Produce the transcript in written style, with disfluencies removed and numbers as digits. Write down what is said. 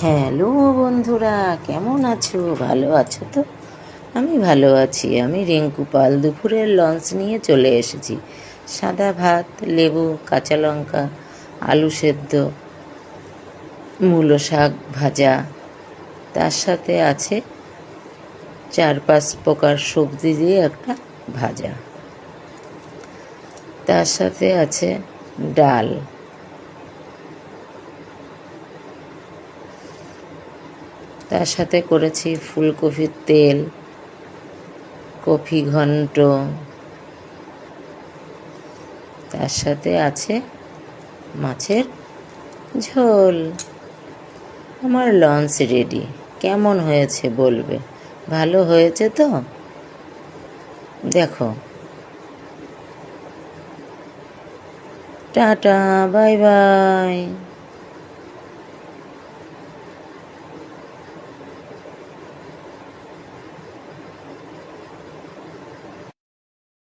Hello বন্ধুরা, কেমন আছো? ভালো আছো তো? আমি ভালো আছি। আমি রিঙ্কু পাল দুপুরের লঞ্চ নিয়ে চলে এসেছি। সাদা ভাত, লেবু, কাঁচা লঙ্কা, আলু সেদ্ধ, মূলো শাক ভাজা, তার সাথে আছে 4-5 প্রকার সবজি দিয়ে একটা ভাজা, তার সাথে আছে ডাল, তার সাথে করেছি ফুলকপির তেল, কফি ঘন্ট, তার সাথে আছে মাছের ঝোল। আমার লঞ্চ রেডি। কেমন হয়েছে বলবে? ভালো হয়েছে তো? দেখো, টাটা, বাই বাই।